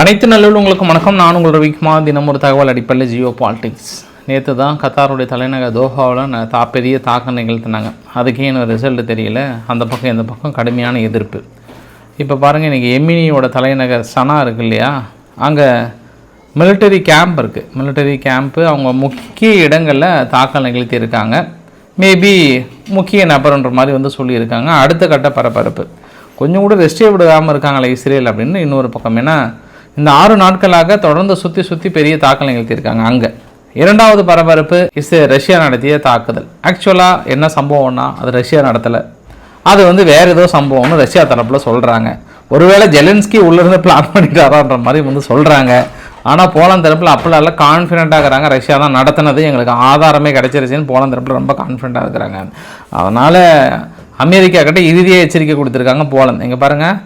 அனைத்து நல்லூர் உங்களுக்கு வணக்கம். நான் உங்கள் ரவிக்குமார். தினம் ஒரு தகவல் அடிப்படையில் ஜியோ பாலிட்டிக்ஸ். நேற்று தான் கத்தாருடைய தலைநகர் தோஹாவில் பெரிய தாக்கம் நிகழ்த்தினாங்க. அதுக்கே எனக்கு ரிசல்ட் தெரியல. அந்த பக்கம் இந்த பக்கம் கடுமையான எதிர்ப்பு. இப்போ பாருங்கள், இன்றைக்கி எமினியோட தலைநகர் சனா இருக்குது இல்லையா, அங்கே மிலிட்டரி கேம்ப் இருக்குது. மிலிட்டரி கேம்ப்பு அவங்க முக்கிய இடங்களில் தாக்கல் நிகழ்த்தியிருக்காங்க. மேபி முக்கிய நபர்ன்ற மாதிரி சொல்லியிருக்காங்க. அடுத்த கட்ட பரபரப்பு. கொஞ்சம் கூட ரெஸ்டே விடாமல் இருக்காங்களே இஸ்ரேல் அப்படின்னு இன்னொரு பக்கம். ஏன்னா இந்த 6 நாட்களாக தொடர்ந்து சுற்றி பெரிய தாக்கல் நிகழ்த்தியிருக்காங்க. அங்கே இரண்டாவது பரபரப்பு ரஷ்யா நடத்திய தாக்குதல். ஆக்சுவலாக என்ன சம்பவம்னா அது ரஷ்யா நடத்தலை, அது வேறு ஏதோ சம்பவம்னு ரஷ்யா தரப்பில் சொல்கிறாங்க. ஒருவேளை ஜெலன்ஸ்கி உள்ளிருந்து பிளான் பண்ணிட்டாரான்ற மாதிரி சொல்கிறாங்க. ஆனால் போலந்து தரப்பில் அப்படிலாம் கான்ஃபிடென்ட்டாக இருக்கிறாங்க. ரஷ்யா தான் நடத்தினது, எங்களுக்கு ஆதாரமே கிடைச்சிருச்சுன்னு போலந்து தரப்பில் ரொம்ப கான்ஃபிடென்ட்டாக இருக்கிறாங்க. அதனால் அமெரிக்கா கிட்ட இறுதியாக எச்சரிக்கை கொடுத்துருக்காங்க போலந்து. இங்கே பாருங்கள்,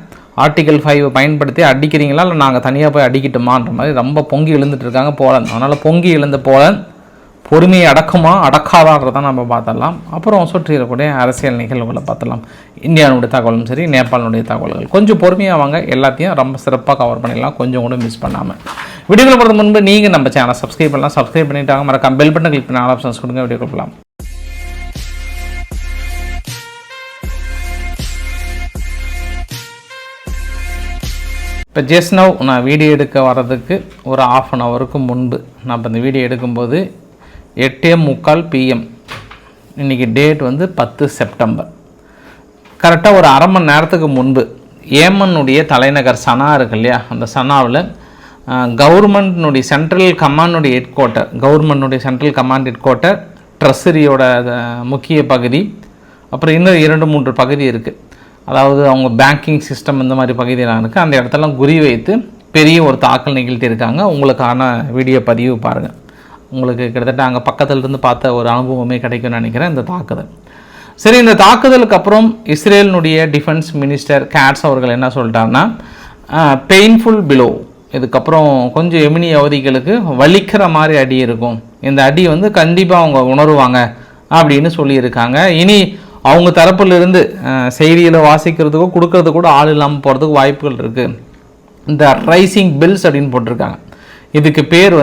ஆர்டிகல் 5 பயன்படுத்தி அடிக்கிறீங்களா இல்லை நாங்கள் தனியாக போய் அடிக்கிட்டோமான்ற மாதிரி ரொம்ப பொங்கி எழுந்துட்டு இருக்காங்க போலந்து. அதனால் பொங்கி எழுந்த போலந்து பொறுமையை அடக்குமா அடக்காதான்றதான் நம்ம பார்த்துடலாம். அப்புறம் சுற்றிடக்கூடிய அரசியல் நிகழ்வுகளை பார்த்துடலாம். இந்தியாவுடைய தகவலும் சரி, நேபாளினுடைய தகவல்கள் கொஞ்சம் பொறுமையாக வாங்க, எல்லாத்தையும் ரொம்ப சிறப்பாக கவர் பண்ணிடலாம், கொஞ்சம் கூட மிஸ் பண்ணாமல். வீடியோவில் போகிறது முன்பு நீங்கள் நம்ம சேனலை சப்ஸ்கிரைப் பண்ணலாம். சப்ஸ்கிரைப் பண்ணிட்டாங்க மறக்காம பெல் பட்டன் கிளிக் பண்ணி ஆல் ஆப்ஷன்ஸ் கொடுங்க. வீடியோ கொடுக்கலாம். இப்போ ஜஸ்ட் நவ் நான் வீடியோ எடுக்க வர்றதுக்கு ஒரு 1/2 ஹவருக்கு முன்பு, நான் இப்போ இந்த வீடியோ எடுக்கும்போது 8:45 PM. இன்றைக்கி டேட் 10 செப்டம்பர். கரெக்டாக ஒரு அரை மணி நேரத்துக்கு முன்பு ஏமனுடைய தலைநகர் சனா இருக்கு இல்லையா, அந்த சனாவில் கவர்மெண்ட்னுடைய சென்ட்ரல் கமாண்டுடைய சென்ட்ரல் கமாண்ட் ஹெட் குவார்ட்டர், ட்ரெஸரியோட முக்கிய பகுதி, அப்புறம் இன்னும் 2-3 பகுதி இருக்குது. அதாவது அவங்க பேங்கிங் சிஸ்டம் இந்த மாதிரி பகுதியெலாம் இருக்குது. அந்த இடத்தெல்லாம் குறி வைத்து பெரிய ஒரு தாக்கல் நிகழ்த்தியிருக்காங்க. உங்களுக்கான வீடியோ பதிவு பாருங்கள். உங்களுக்கு கிட்டத்தட்ட அங்கே பக்கத்துலேருந்து பார்த்த ஒரு அனுபவமே கிடைக்கும்னு நினைக்கிறேன் இந்த தாக்குதல். சரி, இந்த தாக்குதலுக்கு அப்புறம் இஸ்ரேலினுடைய டிஃபென்ஸ் மினிஸ்டர் கேட்ஸ் அவர்கள் என்ன சொல்லிட்டாங்கன்னா, பெயின்ஃபுல் பிலோ, இதுக்கப்புறம் கொஞ்சம் எமினி அவதிகளுக்கு வலிக்கிற மாதிரி அடி இருக்கும், இந்த அடி கண்டிப்பாக அவங்க உணருவாங்க அப்படின்னு சொல்லியிருக்காங்க. இனி அவங்க தரப்பிலிருந்து செய்தியில் வாசிக்கிறதுக்கோ கொடுக்கறது கூட ஆள் இல்லாமல் போகிறதுக்கு வாய்ப்புகள் இருக்குது. இந்த ரைசிங் பெல்ஸ் அப்படின்னு போட்டிருக்காங்க. இதுக்கு பேர்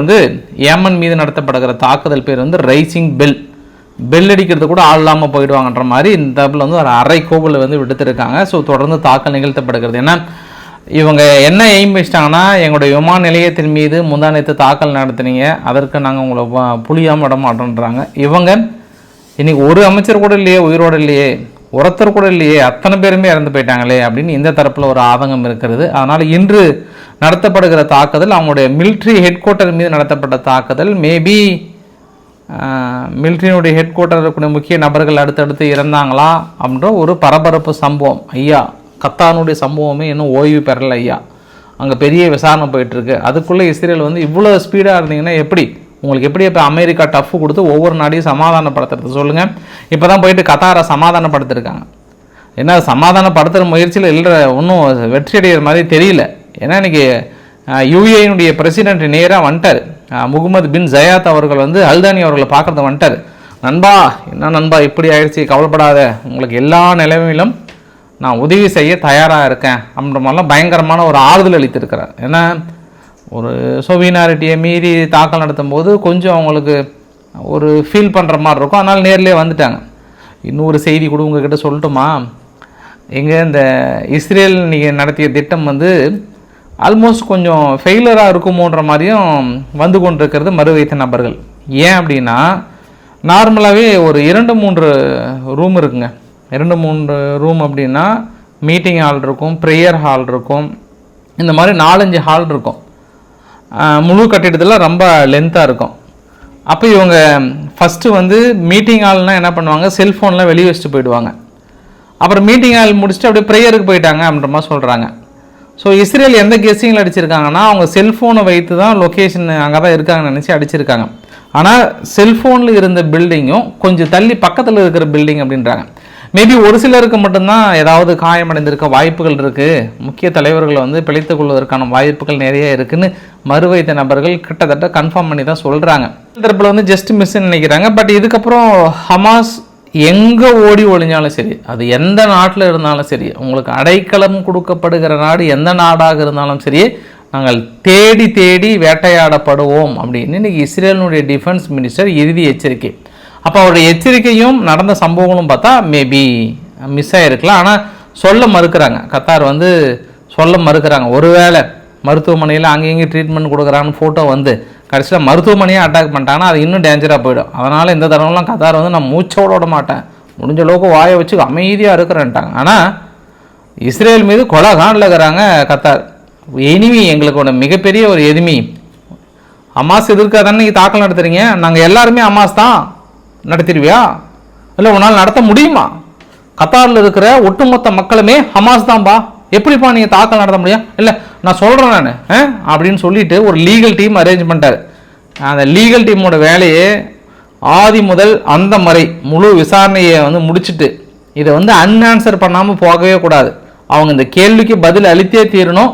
ஏமன் மீது நடத்தப்படுகிற தாக்குதல் பேர் ரைசிங் பெல் அடிக்கிறது கூட ஆள் இல்லாமல் போயிடுவாங்கன்ற மாதிரி இந்த தரப்பில் ஒரு அரை கோவில் விடுத்திருக்காங்க. ஸோ தொடர்ந்து தாக்கல் நிகழ்த்தப்படுகிறது. ஏன்னா இவங்க என்ன எய்ம் வச்சிட்டாங்கன்னா, எங்களுடைய விமான நிலையத்தின் மீது முந்தானத்து தாக்கல் நடத்துனீங்க, அதற்கு நாங்கள் உங்களை புளியாமல் விட மாட்டோன்றாங்க. இவங்க இன்றைக்கி ஒரு அமைச்சர் கூட இல்லையே, உயிரோடு இல்லையே, ஒருத்தர் கூட இல்லையே, அத்தனை பேருமே இறந்து போயிட்டாங்களே அப்படின்னு இந்த தரப்பில் ஒரு ஆதங்கம் இருக்கிறது. அதனால் இன்று நடத்தப்படுகிற தாக்குதல் அவங்களுடைய மிலிட்ரி ஹெட் குவார்ட்டர் மீது நடத்தப்பட்ட தாக்குதல். மேபி மிலிட்ரியினுடைய ஹெட் குவார்ட்டர் இருக்கக்கூடிய முக்கிய நபர்கள் அடுத்தடுத்து இறந்தாங்களா அப்படின்ற ஒரு பரபரப்பு சம்பவம். ஐயா, கத்தானுடைய சம்பவமே இன்னும் ஓய்வு பெறலை ஐயா, அங்கே பெரிய விசாரணை போயிட்டுருக்கு. அதுக்குள்ளே இஸ்ரேல் இவ்வளோ ஸ்பீடாக இருந்தீங்கன்னா எப்படி உங்களுக்கு இப்போ அமெரிக்கா டஃப் கொடுத்து ஒவ்வொரு நாடையும் சமாதானப்படுத்துறது சொல்லுங்கள். இப்போ தான் போயிட்டு கத்தாரை சமாதானப்படுத்திருக்காங்க. ஏன்னா சமாதானப்படுத்துகிற முயற்சியில் இல்லை, ஒன்றும் வெற்றி அடைகிற மாதிரி தெரியல. ஏன்னா இன்றைக்கி யுஏனுடைய பிரசிடென்ட் நேராக வந்துட்டார். முகமது பின் ஜயாத் அவர்கள் அல்தானி அவர்களை பார்க்குறது வந்துட்டார். நண்பா, என்ன நண்பா இப்படி ஆயிடுச்சு, கவலைப்படாத, உங்களுக்கு எல்லா நிலைமையிலும் நான் உதவி செய்ய தயாராக இருக்கேன் அப்படின்ற மாதிரிலாம் பயங்கரமான ஒரு ஆறுதல் அளித்திருக்கிறார். ஏன்னா ஒரு சோவினாரிட்டியை மீறி தாக்கல் நடத்தும் போது கொஞ்சம் அவங்களுக்கு ஒரு ஃபீல் பண்ணுற மாதிரி இருக்கும். அதனால் நேர்லேயே வந்துட்டாங்க. இன்னொரு செய்தி கூட உங்ககிட்ட சொல்லட்டுமா? எங்கே இந்த இஸ்ரேல் நீங்கள் நடத்திய திட்டம் ஆல்மோஸ்ட் கொஞ்சம் ஃபெயிலராக இருக்குமோன்ற மாதிரியும் கொண்டிருக்கிறது மறுவைத்த நபர்கள். ஏன் அப்படின்னா, நார்மலாகவே ஒரு 2-3 ரூம் இருக்குங்க. 2-3 ரூம் அப்படின்னா மீட்டிங் ஹால் இருக்கும், ப்ரேயர் ஹால் இருக்கும், இந்த மாதிரி 4-5 ஹால் இருக்கும். முழு கட்டிடத்தில் ரொம்ப லென்த்தாக இருக்கும். அப்போ இவங்க ஃபஸ்ட்டு மீட்டிங் ஹால்னால் என்ன பண்ணுவாங்க, செல்ஃபோன்லாம் வெளியே வச்சுட்டு போயிடுவாங்க. அப்புறம் மீட்டிங் ஹால் முடிச்சுட்டு அப்படியே ப்ரேயருக்கு போயிட்டாங்க அப்படின்ற மாதிரி சொல்கிறாங்க. ஸோ இஸ்ரேல் எந்த கெஸ்ஸிங்கில் அடிச்சிருக்காங்கன்னா, அவங்க செல்ஃபோனை வைத்து தான் லொக்கேஷன் அங்கே தான் இருக்காங்கன்னு நினச்சி அடிச்சிருக்காங்க. ஆனால் செல்ஃபோனில் இருந்த பில்டிங்கும் கொஞ்சம் தள்ளி பக்கத்தில் இருக்கிற பில்டிங் அப்படின்றாங்க. மேபி ஒரு சிலருக்கு மட்டும்தான் ஏதாவது காயமடைந்திருக்க வாய்ப்புகள் இருக்குது, முக்கிய தலைவர்களை பிழைத்துக் கொள்வதற்கான வாய்ப்புகள் நிறைய இருக்குதுன்னு மறுவைத்த நபர்கள் கிட்டத்தட்ட கன்ஃபார்ம் பண்ணி தான் சொல்கிறாங்க. தரப்பில் ஜஸ்ட் மிஸ்ன்னு நினைக்கிறாங்க. பட் இதுக்கப்புறம் ஹமாஸ் எங்கே ஓடி ஒளிஞ்சாலும் சரி, அது எந்த நாட்டில் இருந்தாலும் சரி, உங்களுக்கு அடைக்கலம் கொடுக்கப்படுகிற நாடு எந்த நாடாக இருந்தாலும் சரி, நாங்கள் தேடி தேடி வேட்டையாடப்படுவோம் அப்படின்னு இன்றைக்கி இஸ்ரேலினுடைய டிஃபென்ஸ் மினிஸ்டர் இறுதி எச்சரிக்கை. அப்போ அவருடைய எச்சரிக்கையும் நடந்த சம்பவங்களும் பார்த்தா மேபி மிஸ் ஆகிருக்கலாம். ஆனால் சொல்ல மறுக்கிறாங்க, கத்தார் வந்து சொல்ல மறுக்கிறாங்க. ஒருவேளை மருத்துவமனையில் அங்கேயும் ட்ரீட்மெண்ட் கொடுக்குறான்னு ஃபோட்டோ வந்து கடைசியில் மருத்துவமனையை அட்டாக் பண்ணிட்டாங்கன்னா அது இன்னும் டேஞ்சராக போயிடும். அதனால் இந்த தடவைலாம் கத்தார் வந்து நான் மூச்சோட விட மாட்டேன், முடிஞ்ச அளவுக்கு வாயை வச்சு அமைதியாக இருக்கிறேன்ட்டாங்க. ஆனால் இஸ்ரேல் மீது கொலகாண்டில் இருக்கிறாங்க கத்தார். எனிமி, எங்களுக்கு ஒரு மிகப்பெரிய ஒரு எதிமி. ஹமாஸ் எதிர்க்காதானே நீங்கள் தாக்கல் நடத்துறீங்க, நாங்கள் எல்லாருமே ஹமாஸ் தான் நடத்திடுவியா? இல்லை உன்னால் நடத்த முடியுமா? கத்தாரில் இருக்கிற ஒட்டுமொத்த மக்களுமே ஹமாஸ் தான்ப்பா, எப்படிப்பா நீங்கள் தாக்கல் நடத்த முடியும்? இல்லை நான் சொல்கிறேன் நான் அப்படின்னு சொல்லிட்டு ஒரு லீகல் டீம் அரேஞ்ச் பண்ணிட்டார். அந்த லீகல் டீமோட வேலையே ஆதி முதல் அந்த முறை முழு விசாரணையை வந்து முடிச்சுட்டு இதை வந்து அன்ஆன்சர் பண்ணாமல் போகவே கூடாது. அவங்க இந்த கேள்விக்கு பதில் அளித்தே தீரணும்,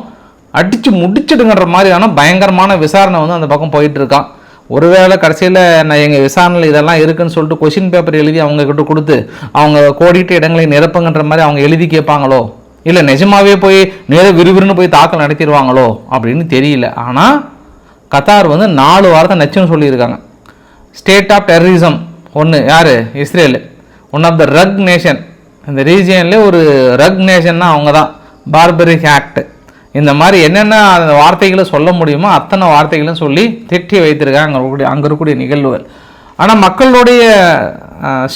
அடித்து முடிச்சிடுங்கிற மாதிரியான பயங்கரமான விசாரணை வந்து அந்த பக்கம் போயிட்டு இருக்கான். ஒருவேளை கடைசியில் நான் எங்கள் விசாரணையில் இதெல்லாம் இருக்குன்னு சொல்லிட்டு கொஷின் பேப்பர் எழுதி அவங்கக்கிட்ட கொடுத்து அவங்க கோடிட்டு இடங்களை நிரப்புங்கன்ற மாதிரி அவங்க எழுதி கேட்பாங்களோ, இல்லை நிஜமாவே போய் நேராக விறுவிறுன்னு போய் தாக்கல் நடத்திடுவாங்களோ அப்படின்னு தெரியல. ஆனால் கத்தார் வந்து 4 வாரத்தை நச்சுன்னு சொல்லியிருக்காங்க. ஸ்டேட் ஆஃப் டெரரிசம் ஒன்று யார்? Israel. One of the rogue nation, இந்த ரீஜியன்லேயே ஒரு ரக் நேஷன்னா அவங்க தான். பார்பரிக் ஆக்ட், இந்த மாதிரி என்னென்ன அந்த வார்த்தைகளை சொல்ல முடியுமோ அத்தனை வார்த்தைகளும் சொல்லி திட்டி வைத்திருக்காங்க அங்கே இருக்கக்கூடிய நிகழ்வுகள். ஆனால் மக்களுடைய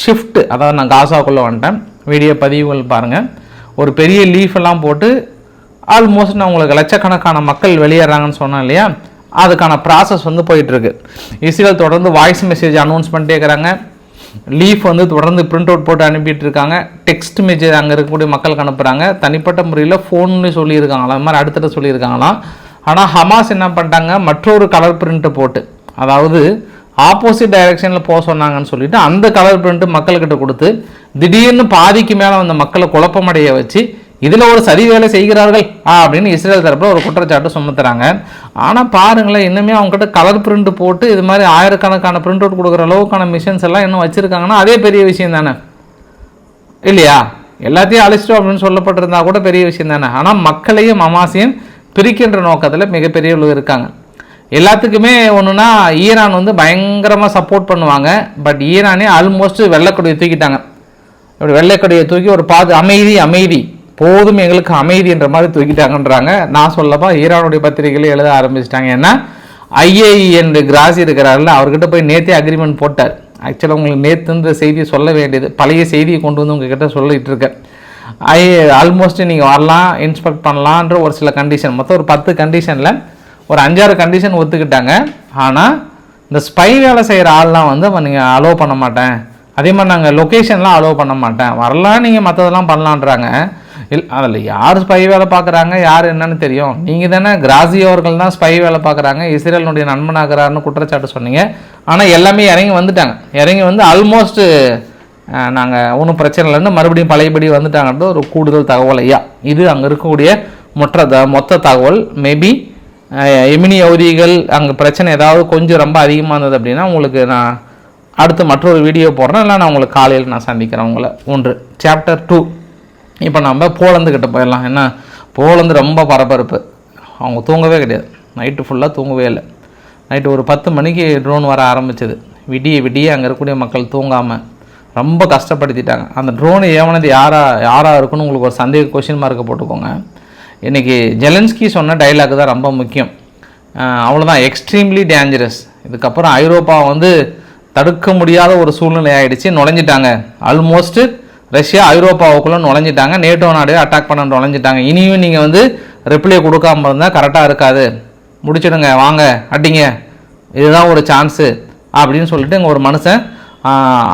ஷிஃப்ட், அதாவது நான் காசாக்குள்ளே வந்துட்டேன், வீடியோ பதிவுகள் பாருங்கள், ஒரு பெரிய லீஃபெல்லாம் போட்டு ஆல்மோஸ்ட் நான் உங்களுக்கு லட்சக்கணக்கான மக்கள் வெளியேறாங்கன்னு சொன்னேன் இல்லையா, அதுக்கான ப்ராசஸ் வந்து போயிட்டுருக்கு. இஸ்ரேல் தொடர்ந்து வாய்ஸ் மெசேஜ் அனௌன்ஸ் பண்ணிட்டே இருக்கிறாங்க, லீஃப் வந்து தொடர்ந்து பிரிண்ட் அவுட் போட்டு அனுப்பிட்டு இருக்காங்க, டெக்ஸ்ட் மெசேஜ் அங்கே இருக்கக்கூடிய மக்களுக்கு அனுப்புகிறாங்க, தனிப்பட்ட முறையில் ஃபோன்னு சொல்லியிருக்காங்களாம், அது மாதிரி அடுத்தது சொல்லியிருக்காங்களாம். ஆனால் ஹமாஸ் என்ன பண்ணிட்டாங்க, மற்றொரு கலர் பிரிண்ட்டை போட்டு, அதாவது ஆப்போசிட் டைரெக்ஷனில் போக சொன்னாங்கன்னு சொல்லிட்டு அந்த கலர் பிரிண்ட்டு மக்கள்கிட்ட கொடுத்து திடீர்னு பாதிக்கு மேலே வந்த மக்களை குழப்பமடைய வச்சு இதில் ஒரு சதி வேலை செய்கிறார்கள் அப்படின்னு இஸ்ரேல் தரப்பில் ஒரு குற்றச்சாட்டு சுமத்துறாங்க. ஆனால் பாருங்களேன், இன்னுமே அவங்ககிட்ட கலர் பிரிண்ட் போட்டு இது மாதிரி ஆயிரக்கணக்கான பிரிண்ட் அவுட் கொடுக்குற அளவுக்கான மிஷின்ஸ் எல்லாம் இன்னும் வச்சுருக்காங்கன்னா அதே பெரிய விஷயம் தானே இல்லையா? எல்லாத்தையும் அழிச்சிட்டோம் அப்படின்னு சொல்லப்பட்டிருந்தா கூட பெரிய விஷயம் தானே. ஆனால் மக்களையும் ஹமாஸையும் பிரிக்கின்ற நோக்கத்தில் மிகப்பெரிய இருக்காங்க. எல்லாத்துக்குமே ஒன்றுனா ஈரான் வந்து பயங்கரமாக சப்போர்ட் பண்ணுவாங்க. பட் ஈரானே ஆல்மோஸ்ட் வெள்ளைக்கொடியை தூக்கிட்டாங்க. இப்படி வெள்ளைக்கொடியை தூக்கி ஒரு அமைதி போதும் எங்களுக்கு அமைதி என்ற மாதிரி தூக்கிட்டாங்கன்றாங்க. நான் சொல்லப்பா ஈரானுடைய பத்திரிகைகளே எழுத ஆரம்பிச்சிட்டாங்க. ஏன்னா IAEA கிராசி இருக்கிறாரில்ல, அவர்கிட்ட போய் நேற்றே அக்ரிமெண்ட் போட்டார். ஆக்சுவலாக உங்களுக்கு நேற்று இந்த செய்தியை சொல்ல வேண்டியது, பழைய செய்தியை கொண்டு வந்து உங்ககிட்ட சொல்லிட்டு இருக்கேன். ஆல்மோஸ்ட் நீங்கள் வரலாம், இன்ஸ்பெக்ட் பண்ணலான்ற ஒரு சில கண்டிஷன், மொத்தம் ஒரு 10 கண்டிஷனில் ஒரு 5-6 கண்டிஷன் ஒத்துக்கிட்டாங்க. ஆனால் இந்த ஸ்பை வேலை செய்கிற ஆள்லாம் வந்து நீங்கள் அலோவ் பண்ண மாட்டேன், அதே மாதிரி நாங்கள் லொக்கேஷன்லாம் அலோவ் பண்ண மாட்டேன், வரலாம் நீங்கள் மற்றதெல்லாம் பண்ணலான்றாங்க. அதில் யார் ஸ்பை வேலை பார்க்குறாங்க, யார் என்னன்னு தெரியும்? நீங்கள் தானே கிராசி அவர்கள் தான் ஸ்பை வேலை பார்க்குறாங்க, இஸ்ரேலினுடைய நண்பனாகிறாருன்னு குற்றச்சாட்டு சொன்னீங்க. ஆனால் எல்லாமே இறங்கி வந்துட்டாங்க. இறங்கி வந்து ஆல்மோஸ்ட் நாங்கள் ஒன்றும் பிரச்சனை இல்லைன்னு மறுபடியும் பழையபடி வந்துட்டாங்கன்றது ஒரு கூடுதல் தகவல் ஐயா. இது அங்கே இருக்கக்கூடிய மொத்த தகவல். மேபி எமினி யவுதிகள் அங்கே பிரச்சனை ஏதாவது கொஞ்சம் ரொம்ப அதிகமாக இருந்தது அப்படின்னா உங்களுக்கு நான் அடுத்து மற்றொரு வீடியோ போடுறேன், இல்லை நான் உங்களுக்கு காலையில் நான் சந்திக்கிறேன் உங்களை. 1 Chapter 2. இப்போ நம்ம போலந்துக்கிட்ட போயிடலாம். ஏன்னா போலந்து ரொம்ப பரபரப்பு, அவங்க தூங்கவே கிடையாது, நைட்டு ஃபுல்லாக தூங்கவே இல்லை. நைட்டு ஒரு 10 மணிக்கு ட்ரோன் வர ஆரம்பிச்சது. விடிய அங்கே இருக்கக்கூடிய மக்கள் தூங்காமல் ரொம்ப கஷ்டப்படுத்திட்டாங்க. அந்த ட்ரோனை ஏவனது யாராக இருக்குன்னு உங்களுக்கு ஒரு சந்தேக கொஷின் மார்க்கை போட்டுக்கோங்க. இன்றைக்கி ஜெலன்ஸ்கி சொன்ன டைலாக் தான் ரொம்ப முக்கியம். அவ்வளோதான், எக்ஸ்ட்ரீம்லி டேஞ்சரஸ். இதுக்கப்புறம் ஐரோப்பா வந்து தடுக்க முடியாத ஒரு சூழ்நிலை ஆகிடுச்சு, நுழைஞ்சிட்டாங்க. ஆல்மோஸ்ட்டு ரஷ்யா ஐரோப்பாவுக்குள்ளே நுழைஞ்சிட்டாங்க, நேட்டோ நாடு அட்டாக் பண்ண நுழைஞ்சிட்டாங்க. இனியும் நீங்கள் வந்து ரிப்ளை கொடுக்காம இருந்தால் கரெக்டாக இருக்காது, முடிச்சிடுங்க, வாங்க அடிங்க, இதுதான் ஒரு சான்ஸு அப்படின்னு சொல்லிட்டு இங்கே ஒரு மனுஷன்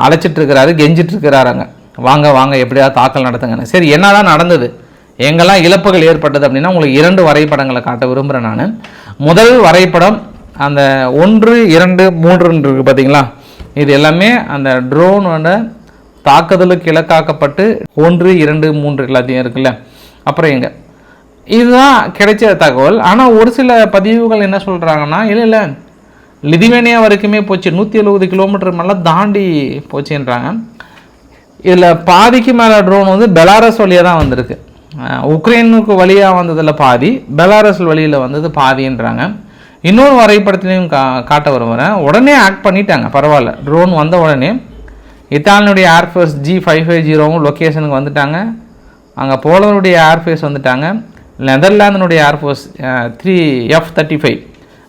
அழைச்சிட்ருக்கிறாரு, கெஞ்சிட்ருக்கிறாருங்க, வாங்க எப்படியாவது தாக்கல் நடத்துங்கன்னு. சரி, என்ன தான் நடந்தது, எங்கெல்லாம் இழப்புகள் ஏற்பட்டது அப்படின்னா உங்களுக்கு 2 வரைபடங்களை காட்ட விரும்புகிறேன் நான். முதல் வரைபடம் அந்த 1, 2, 3 இருக்குது பார்த்தீங்களா, இது எல்லாமே அந்த ட்ரோனோட தாக்குதலுக்கு இலக்காக்கப்பட்டு 1, 2, 3 எல்லாத்தையும் இருக்குல்ல. அப்புறம் எங்கே இதுதான் கிடைச்ச தகவல். ஆனால் ஒரு சில பதிவுகள் என்ன சொல்கிறாங்கன்னா, இல்லை லிதுவேனியா வரைக்குமே போச்சு, 170 கிலோமீட்டர் மேலே தாண்டி போச்சுன்றாங்க. இதில் பாதிக்கு மேலே ட்ரோன் வந்து பெலாரஸ் வழியாக தான் வந்திருக்கு. உக்ரைனுக்கு வழியாக வந்ததில் பாதி, பெலாரஸ் வழியில் வந்தது பாதின்றாங்க. இன்னொரு வரைபடத்துலையும் காட்ட வருவேன். உடனே ஆக்ட் பண்ணிட்டாங்க, பரவாயில்ல. ட்ரோன் வந்த உடனே இத்தாலியுடைய ஏர்ஃபோர்ஸ் G550 லொக்கேஷனுக்கு வந்துட்டாங்க. அங்கே போலனுடைய ஏர்ஃபோர்ஸ் வந்துட்டாங்க. நெதர்லாந்தினுடைய ஏர்ஃபோர்ஸ் 3F-35.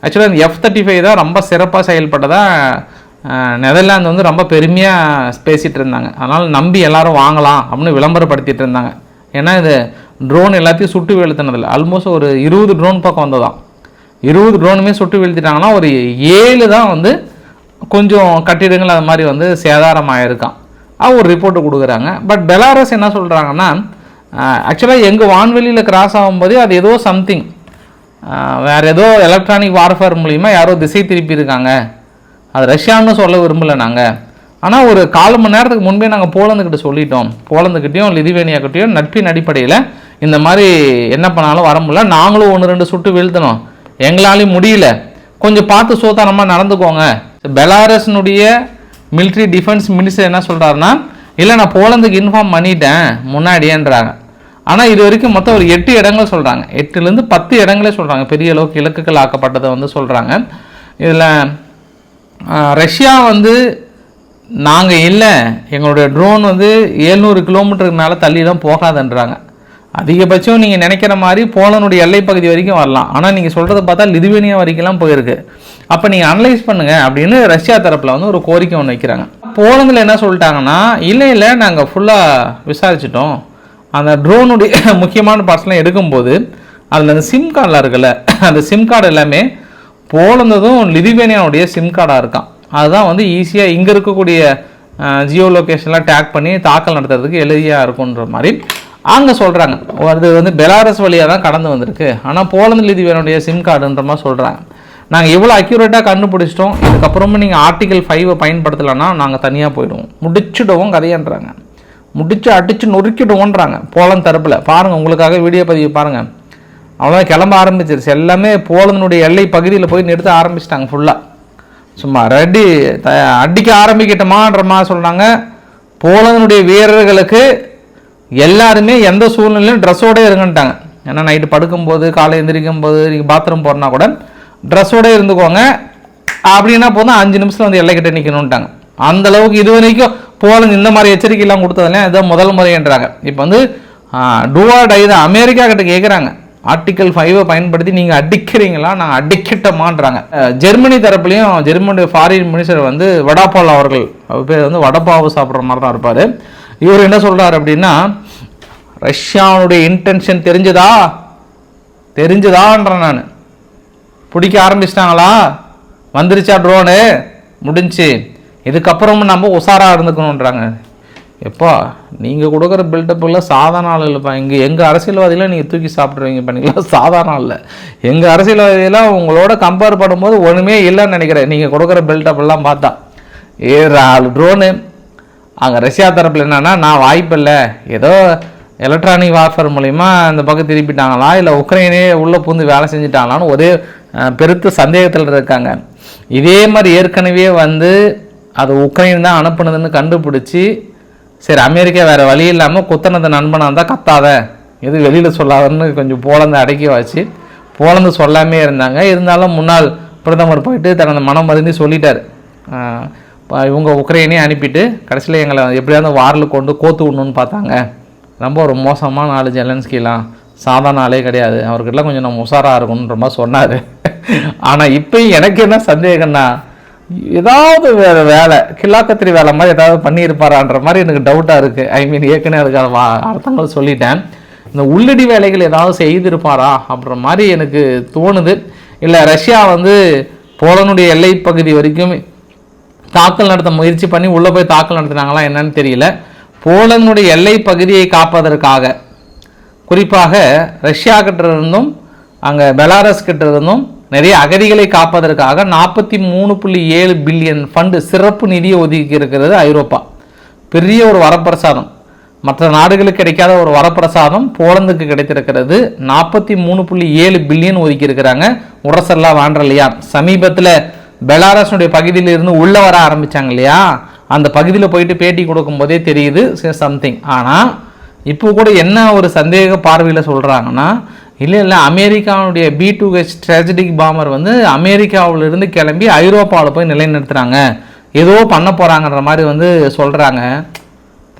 ஆக்சுவலாக இந்த F-35 தான் ரொம்ப சிறப்பாக செயல்பட்டதாக நெதர்லாந்து வந்து ரொம்ப பெருமையாக பேசிகிட்டு இருந்தாங்க. அதனால் நம்பி எல்லோரும் வாங்கலாம் அப்படின்னு விளம்பரப்படுத்திட்டு இருந்தாங்க. ஏன்னா இது ட்ரோன் எல்லாத்தையும் சுட்டு வீழ்த்தினதில்லை. ஆல்மோஸ்ட் ஒரு 20 ட்ரோன் பக்கம் வந்ததான். 20 ட்ரோனுமே சுட்டு வீழ்த்திட்டாங்கன்னா ஒரு 7 தான் வந்து கொஞ்சம் கட்டிடங்கள் அது மாதிரி வந்து சேதாரமாயிருக்கான். ஒரு ரிப்போர்ட்டு கொடுக்குறாங்க. பட் பெலாரஸ் என்ன சொல்கிறாங்கன்னா, ஆக்சுவலாக எங்கள் வான்வெளியில் கிராஸ் ஆகும்போதே அது ஏதோ சம்திங் வேறு ஏதோ எலக்ட்ரானிக் வார்ஃபேர் மூலிமா யாரோ திசை திருப்பி இருக்காங்க. அது ரஷ்யான்னு சொல்ல விரும்பலை நாங்கள். ஆனால் ஒரு 4 மணி நேரத்துக்கு முன்பே நாங்கள் போலந்துக்கிட்ட சொல்லிட்டோம். போலந்துக்கிட்டையும் லிதுவேனியாக்கிட்டையும் நட்பின் அடிப்படையில் இந்த மாதிரி என்ன பண்ணாலும் வர முடியல, நாங்களும் 1-2 சுட்டு வீழ்த்தணும், எங்களாலையும் முடியல, கொஞ்சம் பார்த்து சோதானமாக நடந்துக்கோங்க. பெலாரஸ்னுடைய மிலிட்ரி டிஃபென்ஸ் மினிஸ்டர் என்ன சொல்கிறாருன்னா, இல்லை நான் போலந்துக்கு இன்ஃபார்ம் பண்ணிட்டேன் முன்னாடியேன்றாங்க. ஆனால் இது வரைக்கும் மொத்தம் ஒரு 8 இடங்கள் சொல்கிறாங்க. 8லேருந்து 10 இடங்களே சொல்கிறாங்க. பெரிய அளவுக்கு இலக்குகள் ஆக்கப்பட்டதை வந்து சொல்கிறாங்க. இதில் ரஷ்யா வந்து நாங்கள் இல்லை, எங்களுடைய ட்ரோன் வந்து 700 கிலோமீட்டருக்கு மேலே தள்ளி தான் போகாதுன்றாங்க. அதிகபட்சம் நீங்கள் நினைக்கிற மாதிரி போலனுடைய எல்லை பகுதி வரைக்கும் வரலாம். ஆனால் நீங்கள் சொல்கிறத பார்த்தா லிதுவேனியா வரைக்கும்லாம் போயிருக்கு. அப்போ நீங்கள் அனலைஸ் பண்ணுங்கள் அப்படின்னு ரஷ்யா தரப்பில் வந்து ஒரு கோரிக்கை ஒன்று வைக்கிறாங்க. போலந்தில் என்ன சொல்லிட்டாங்கன்னா, இல்லை நாங்கள் ஃபுல்லாக விசாரிச்சிட்டோம், அந்த ட்ரோனுடைய முக்கியமான பார்ட்ஸ்லாம் எடுக்கும்போது அதில் அந்த சிம் கார்டில் இருக்குல்ல, அந்த சிம் கார்டு எல்லாமே போலந்ததும் லிதுவேனியாவுடைய சிம் கார்டாக இருக்கான். அதுதான் வந்து ஈஸியாக இங்கே இருக்கக்கூடிய ஜியோ லொக்கேஷன்லாம் டேக் பண்ணி தாக்கல் நடத்துறதுக்கு எளிதாக இருக்குன்ற மாதிரி அங்கே சொல்கிறாங்க. அது வந்து பெலாரஸ் வழியாக தான் கடந்து வந்திருக்கு. ஆனால் போலந்து லிதுவேனியாவுடைய சிம் கார்டுன்ற மாதிரி சொல்கிறாங்க. நாங்கள் எவ்வளோ அக்யூரேட்டாக கண்டுபிடிச்சிட்டோம், இதுக்கப்புறமா நீங்கள் ஆர்டிகல் 5 பயன்படுத்தலைன்னா நாங்கள் தனியாக போயிடுவோம், முடிச்சுடுவோம் கதையன்றாங்க. முடிச்சு அடித்து நொறுக்கிடுவோன்றாங்க போலந்து தரப்பில். பாருங்கள், உங்களுக்காக வீடியோ பதிவு பாருங்கள். அவ்வளோதான், கிளம்ப ஆரம்பிச்சிருச்சு. எல்லாமே போலந்தினுடைய எல்லை பகுதியில் போய் நிறுத்த ஆரம்பிச்சிட்டாங்க. ஃபுல்லாக சும்மா ரெடி அடிக்க ஆரம்பிக்கிட்டோமான்ற மாதிரி சொல்கிறாங்க. போலந்தினுடைய வீரர்களுக்கு எல்லாருமே எந்த சூழ்நிலையும் ட்ரெஸ்ஸோடே இருங்கன்ட்டாங்க. ஏன்னா நைட்டு படுக்கும்போது காலை எந்திரிக்கும் போது நீங்கள் பாத்ரூம் போகிறனா கூட ட்ரெஸ்ஸோடே இருந்துக்கோங்க, அப்படின்னா போதும் 5 நிமிஷத்தில் வந்து எல்லைக்கிட்ட நிற்கணுன்ட்டாங்க. அந்தளவுக்கு இது வரைக்கும் போலந்து இந்த மாதிரி எச்சரிக்கையெல்லாம் கொடுத்ததுலாம் இதான் முதல் முறைன்றாங்க. இப்போ வந்து டூஆ டை தான் அமெரிக்கா கிட்ட கேட்குறாங்க. ஆர்டிகல் 5 பயன்படுத்தி நீங்கள் அடிக்கிறீங்களா, நாங்கள் அடிக்கிட்டோமான்றாங்க. ஜெர்மனி தரப்புலையும் ஜெர்மனியுடைய ஃபாரின் மினிஸ்டர் வந்து வடாபால் அவர்கள், அவர் பேர் வந்து வடப்பாவு சாப்பிட்ற மாதிரி தான் இருப்பார். இவர் என்ன சொல்கிறார் அப்படின்னா, ரஷ்யாவுடைய இன்டென்ஷன் தெரிஞ்சுதான்றேன் நான், பிடிக்க ஆரம்பிச்சிட்டாங்களா, வந்துருச்சா ட்ரோனு, முடிஞ்சு, இதுக்கப்புறமும் நம்ம உஷாராக இருந்துக்கணுன்றாங்க. எப்பா நீங்கள் கொடுக்குற பில்டப்புலாம் சாதாரண ஆள் இல்லைப்பா. எங்கள் அரசியல்வாதிலாம் நீங்கள் தூக்கி சாப்பிட்ருவீங்க பண்ணிக்கலாம், சாதாரண இல்லை. எங்கள் அரசியல்வாதியெல்லாம் உங்களோட கம்பேர் பண்ணும்போது ஒன்றுமே இல்லைன்னு நினைக்கிறேன். நீங்கள் கொடுக்குற பில்டப்பெல்லாம் பார்த்தா 7 ட்ரோனு. அங்கே ரஷ்யா தரப்பில் என்னென்னா, நான் வாய்ப்பில்லை, ஏதோ எலக்ட்ரானிக் வார்ஃபேர் மூலிமா இந்த பக்கம் திருப்பிட்டாங்களா, இல்லை உக்ரைனே உள்ளே பூந்து வேலை செஞ்சுட்டாங்களான்னு ஒரே பெருத்த சந்தேகத்தில் இருக்காங்க. இதே மாதிரி ஏற்கனவே வந்து அது உக்ரைன் தான் அனுப்புனதுன்னு கண்டுபிடிச்சி, சரி அமெரிக்கா வேறு வழி இல்லாமல் குத்தனது நண்பனாக இருந்தால் கத்தாத, எது வெளியில் சொல்லாதன்னு கொஞ்சம் போலந்து அடக்கி வச்சு போலந்து சொல்லாமே இருந்தாங்க. இருந்தாலும் முன்னாள் பிரதமர் போயிட்டு தனது மனம் மருந்தி சொல்லிட்டார். இவங்க உக்ரைனே அனுப்பிட்டு கடைசியில் எங்களை எப்படியாவது வாரில் கொண்டு கோத்து விடணுன்னு பார்த்தாங்க. ரொம்ப ஒரு மோசமான ஆள் ஜெலன்ஸ்கிலாம், சாதாரண ஆளே கிடையாது, அவர்கிட்டலாம் கொஞ்சம் நம்ம உஷாராக இருக்கணுன்ற மாதிரி சொன்னார். ஆனால் இப்போ எனக்கு என்ன சந்தேகம்னா, ஏதாவது வேறு வேலை கில்லாக்கத்திரி வேலை மாதிரி ஏதாவது பண்ணியிருப்பாரான்ற மாதிரி எனக்கு டவுட்டாக இருக்குது. ஏற்கனவே அதுக்கான அர்த்தங்கள் சொல்லிட்டேன். இந்த உள்ளடி வேலைகள் ஏதாவது செய்திருப்பாரா அப்படின்ற மாதிரி எனக்கு தோணுது. இல்லை ரஷ்யா வந்து போலனுடைய எல்லை பகுதி வரைக்கும் தாக்கல் நடத்த முயற்சி பண்ணி உள்ளே போய் தாக்கல் நடத்தினாங்களா என்னன்னு தெரியல. போலனுடைய எல்லை பகுதியை காப்பதற்காக, குறிப்பாக ரஷ்யா கிட்ட இருந்தும் அங்கே பெலாரஸ் கிட்ட இருந்தும் நிறைய அகதிகளை காப்பதற்காக 43.7 பில்லியன் ஃபண்டு சிறப்பு நிதியை ஒதுக்கி இருக்கிறது ஐரோப்பா. பெரிய ஒரு வரப்பிரசாதம், மற்ற நாடுகளுக்கு கிடைக்காத ஒரு வரப்பிரசாதம் போலந்துக்கு கிடைத்திருக்கிறது. 43.7 பில்லியன் ஒதுக்கி இருக்கிறாங்க. உரசல்லா வாண்டலையா சமீபத்தில் பெலாரஸுடைய பகுதியில் இருந்து உள்ளே வர ஆரம்பித்தாங்க இல்லையா, அந்த பகுதியில் போயிட்டு பேட்டி கொடுக்கும் போதே தெரியுது சம்திங். ஆனால் இப்போ கூட என்ன ஒரு சந்தேக பார்வையில் சொல்கிறாங்கன்னா, இல்லை அமெரிக்காவுடைய B2H ஸ்ட்ராட்டஜிக் பாம்பர் வந்து அமெரிக்காவிலிருந்து கிளம்பி ஐரோப்பாவில் போய் நிலைநிறுத்துகிறாங்க, ஏதோ பண்ண போகிறாங்கன்ற மாதிரி வந்து சொல்கிறாங்க.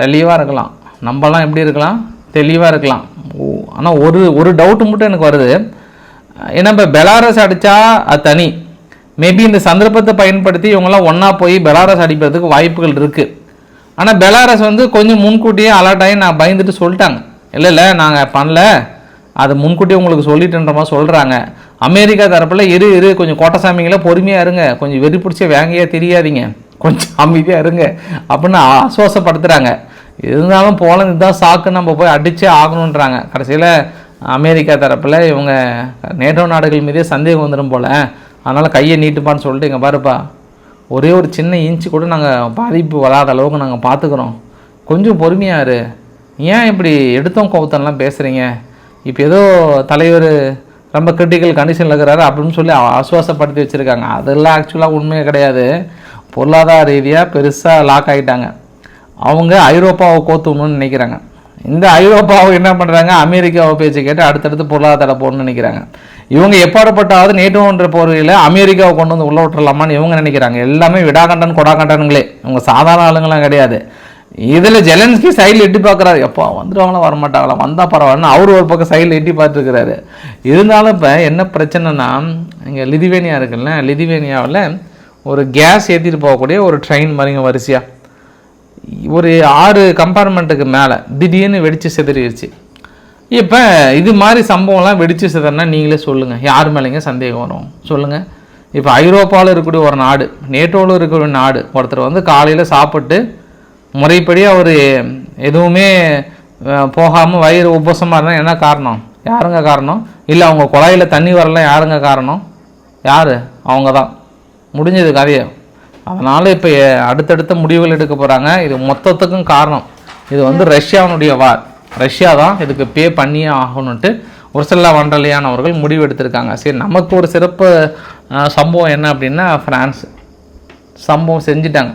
தெளிவாக இருக்கலாம், நம்மலாம் எப்படி இருக்கலாம், தெளிவாக இருக்கலாம். ஆனால் ஒரு டவுட்டு மட்டும் எனக்கு வருது. ஏன்னா இப்போ பெலாரஸ் அடித்தா அது தனி, மேபி இந்த சந்தர்ப்பத்தை பயன்படுத்தி இவங்கெல்லாம் ஒன்றா போய் பெலாரஸ் அடிப்பதுக்கு வாய்ப்புகள் இருக்குது. ஆனால் பெலாரஸ் வந்து கொஞ்சம் முன்கூட்டியே அலர்ட் ஆகி நான் பயந்துட்டு சொல்லிட்டாங்க, இல்லை நாங்கள் பண்ணல, அது முன்கூட்டியே உங்களுக்கு சொல்லிட்டுன்ற மாதிரி சொல்கிறாங்க. அமெரிக்கா தரப்பில் இரு கொஞ்சம் கோட்டசாமிங்கள பொறுமையாக இருங்க, கொஞ்சம் வெறி பிடிச்ச வேங்கையாக தெரியாதீங்க, கொஞ்சம் அமைதியாக இருங்க அப்படின்னு ஆசுவாசப்படுத்துகிறாங்க. இருந்தாலும் போலந்து தான் சாக்கு, நம்ம போய் அடித்தே ஆகணுன்றாங்க. கடைசியில் அமெரிக்கா தரப்பில் இவங்க நேட்டோ நாடுகள் மீதே சந்தேகம் வந்துடும் போல், அதனால் கையை நீட்டுப்பான்னு சொல்லிட்டு, இங்கே பாருப்பா ஒரே ஒரு சின்ன இன்ச்சு கூட நாங்கள் பாதிப்பு வராத அளவுக்கு நாங்கள் பார்த்துக்குறோம், கொஞ்சம் பொறுமையாரு, ஏன் இப்படி எடுத்தோம் கோவத்தெல்லாம் பேசுகிறீங்க, இப்போ ஏதோ தலைவர் ரொம்ப கிரிட்டிக்கல் கண்டிஷனில் இருக்கிறாரு அப்படின்னு சொல்லி ஆசுவாசப்படுத்தி வச்சுருக்காங்க. அதெல்லாம் ஆக்சுவலாக உண்மையே கிடையாது. பொருளாதார ரீதியாக பெருசாக லாக் ஆகிட்டாங்க. அவங்க ஐரோப்பாவை கோத்துணுன்னு நினைக்கிறாங்க. இந்த ஐரோப்பாவை என்ன பண்ணுறாங்க, அமெரிக்காவை பேச்சு கேட்டு அடுத்தடுத்து பொருளாதார போடணும்னு நினைக்கிறாங்க. இவங்க எப்பாடப்பட்டாவது நேட்டோன்ற போர்வையில் அமெரிக்காவை கொண்டு வந்து உள்ள விட்டுறலாமான்னு இவங்க நினைக்கிறாங்க. எல்லாமே விடாகண்டன் கொடாகண்டனுங்களே, இவங்க சாதாரண ஆளுங்களாம் கிடையாது. இதில் ஜெலன்ஸ்கி சைடில் எட்டி பார்க்குறாரு, எப்போ வந்துடுவாங்களா வரமாட்டாங்களா, வந்தால் பரவாயில்லன்னு அவர் ஒரு பக்கம் சைடில் எட்டி பார்த்துருக்கிறாரு. இருந்தாலும் இப்போ என்ன பிரச்சனைனா, இங்கே லிதுவேனியா இருக்குல்ல, லிதுவேனியாவில் ஒரு கேஸ் ஏற்றிட்டு போகக்கூடிய ஒரு ட்ரெயின் மாதிரிங்க வரிசையாக ஒரு 6 கம்பார்ட்மெண்ட்டுக்கு மேலே திடீர்னு வெடித்து சிதறிடுச்சு. இப்போ இது மாதிரி சம்பவம்லாம் வெடித்து சிதறினா நீங்களே சொல்லுங்கள், யார் மேலேங்க சந்தேகம் வரும் சொல்லுங்கள். இப்போ ஐரோப்பாவில் இருக்கக்கூடிய ஒரு நாடு, நேட்டோவில் இருக்கக்கூடிய நாடு, ஒருத்தர் வந்து காலையில் சாப்பிட்டு முறைப்படி அவர் எதுவுமே போகாமல் வயிறு உபசமாக இருந்தால் என்ன காரணம், யாருங்க காரணம், இல்லை அவங்க குழாயில் தண்ணி வரலாம், யாருங்க காரணம், யார், அவங்க தான், முடிஞ்சது கதையை. அதனால் இப்போ அடுத்தடுத்த முடிவுகள் எடுக்க போகிறாங்க. இது மொத்தத்துக்கும் காரணம் இது வந்து ரஷ்யாவுடைய வார், ரஷ்யா தான் இதுக்கு பே பண்ணியே ஆகணுன்ட்டு உர்சுலா வான் டெர் லியன் அவர்கள் முடிவு எடுத்திருக்காங்க. சரி, நமக்கு ஒரு சிறப்பு சம்பவம் என்ன அப்படின்னா, ஃப்ரான்ஸ் சம்பவம் செஞ்சிட்டாங்க.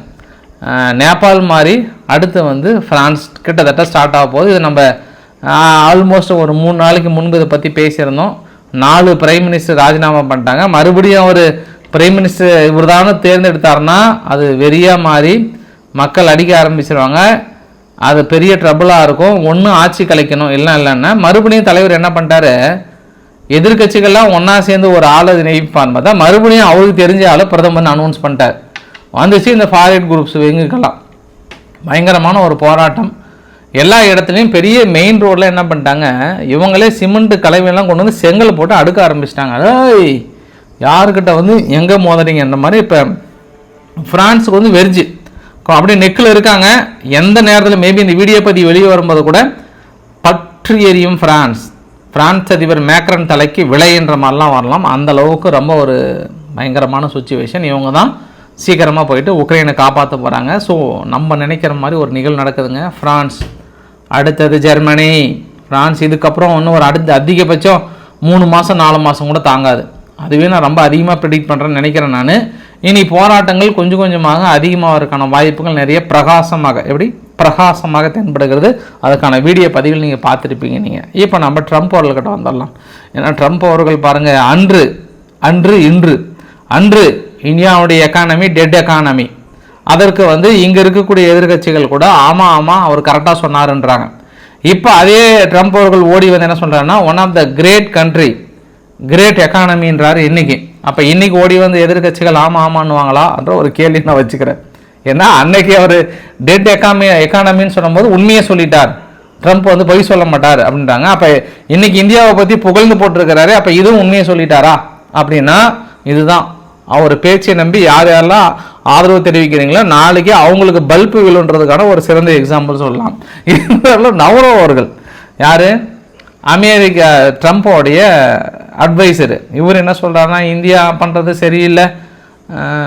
நேபாள் மாதிரி அடுத்து வந்து ஃப்ரான்ஸ் கிட்டத்தட்ட ஸ்டார்ட் ஆக போகுது. இது நம்ம ஆல்மோஸ்ட் ஒரு 3 நாளைக்கு முன்பு இதை பற்றி பேசியிருந்தோம். 4 பிரைம் மினிஸ்டர் ராஜினாமா பண்ணிட்டாங்க. மறுபடியும் ஒரு பிரைம் மினிஸ்டர் இவர் தானே தேர்ந்தெடுத்தாருன்னா அது வெறியாக மாறி மக்கள் அடிக்க ஆரம்பிச்சிருவாங்க. அது பெரிய ட்ரபுளாக இருக்கும். ஒன்று ஆட்சி கலைக்கணும், இல்லைன்னா மறுபடியும் தலைவர் என்ன பண்ணிட்டாரு, எதிர்கட்சிகள்லாம் ஒன்றா சேர்ந்து ஒரு ஆளை நினைப்பான்னு பார்த்தா மறுபடியும் அவருக்கு தெரிஞ்ச ஆளை பிரதமர் அனௌன்ஸ் பண்ணிட்டார். வந்துச்சு இந்த ஃபார்வர்ட் குரூப்ஸ் எங்குக்கெல்லாம் பயங்கரமான ஒரு போராட்டம். எல்லா இடத்துலையும் பெரிய மெயின் ரோடில் என்ன பண்ணிட்டாங்க, இவங்களே சிமெண்ட் கலவையெல்லாம் கொண்டு வந்து செங்கல் போட்டு அடுக்க ஆரம்பிச்சிட்டாங்க. ஏய் யாருக்கிட்ட வந்து எங்கே மோதுறீங்க இந்த மாதிரி. இப்போ ஃப்ரான்ஸுக்கு வந்து வெறிஞ்சு அப்படியே நெக்கில் இருக்காங்க. எந்த நேரத்தில் மேபி இந்த வீடியோ பற்றி வெளியே வரும்போது கூட பற்றி எரியும் ஃப்ரான்ஸ் அதிபர் மேக்ரன் தலைக்கு விளைன்ற மாதிரிலாம் வரலாம். அந்த அளவுக்கு ரொம்ப ஒரு பயங்கரமான சுச்சுவேஷன். இவங்க தான் சீக்கிரமாக போயிட்டு உக்ரைனை காப்பாற்ற போகிறாங்க. ஸோ நம்ம நினைக்கிற மாதிரி ஒரு நிகழ்வு நடக்குதுங்க. ஃப்ரான்ஸ், அடுத்தது ஜெர்மனி, ஃப்ரான்ஸ் இதுக்கப்புறம் இன்னும் ஒரு அதிகபட்சம் 3 மாதம் 4 மாதம் கூட தாங்காது. அதுவே நான் ரொம்ப அதிகமாக ப்ரெடிக்ட் பண்ணுறேன்னு நினைக்கிறேன். நான் இனி போராட்டங்கள் கொஞ்சம் கொஞ்சமாக அதிகமாகிறதுக்கான வாய்ப்புகள் நிறைய பிரகாசமாக தென்படுகிறது. அதுக்கான வீடியோ பதிவில் நீங்கள் பார்த்துருப்பீங்க. நீங்கள் இப்போ நம்ம ட்ரம்ப் அவர்கள்கிட்ட வந்துடலாம். ஏன்னா ட்ரம்ப் அவர்கள் பாருங்கள், அன்று இந்தியாவுடைய எக்கானமி டெட் எக்கானமி, அதற்கு வந்து இங்கே இருக்கக்கூடிய எதிர்கட்சிகள் கூட ஆமாம் அவர் கரெக்டாக சொன்னாருன்றாங்க. இப்போ அதே ட்ரம்ப் அவர்கள் ஓடி வந்து என்ன சொல்கிறாருன்னா, one of the great country, great எக்கானமின்றாரு இன்னைக்கு. அப்போ இன்னைக்கு ஓடி வந்து எதிர்கட்சிகள் ஆமான்னுவாங்களா என்ற ஒரு கேள்வி நான் வச்சுக்கிறேன். ஏன்னா அன்னைக்கு அவர் டெட் எக்கானமின்னு சொல்லும்போது உண்மையை சொல்லிட்டார், ட்ரம்ப் வந்து பொய் சொல்ல மாட்டார் அப்படின்றாங்க. அப்போ இன்னைக்கு இந்தியாவை பற்றி புகழ்ந்து போட்டிருக்கிறாரு, அப்போ இதுவும் உண்மையை சொல்லிட்டாரா அப்படின்னா, இதுதான் அவர் பேச்சை நம்பி யாரெல்லாம் ஆதரவு தெரிவிக்கிறீங்களோ நாளைக்கு அவங்களுக்கு பல்பு விழுன்றதுக்கான ஒரு சிறந்த எக்ஸாம்பிள் சொல்லலாம். நவ்ரோ அவர்கள் யார், அமெரிக்கா ட்ரம்ப்போடைய அட்வைசரு. இவர் என்ன சொல்கிறாருன்னா, இந்தியா பண்ணுறது சரியில்லை,